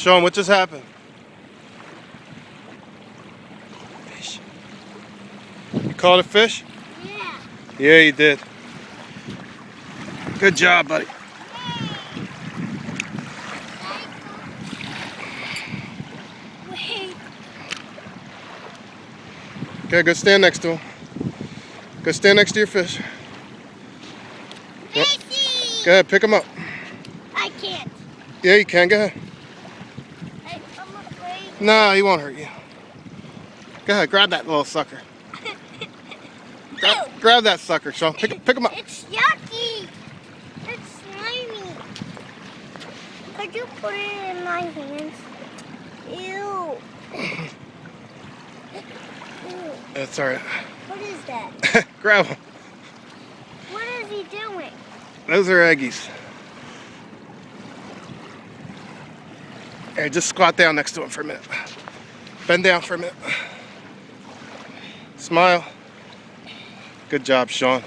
Sean, what just happened? Fish. You caught a fish? Yeah. Yeah, you did. Good job, buddy. Wait. Okay, go stand next to him. Go stand next to your fish. Yep. Fishy! Go ahead, pick him up. I can't. Yeah, you can. Go ahead. I'm afraid. No, he won't hurt you. Go ahead, grab that little sucker. Grab that sucker, Sean. Pick him up. It's yucky. It's slimy. Could you put it in my hands? Ew. Ew. That's all right. What is that? Grab him. What is he doing? Those are eggies. Hey, just squat down next to him for a minute. Bend down for a minute. Smile. Good job, Sean.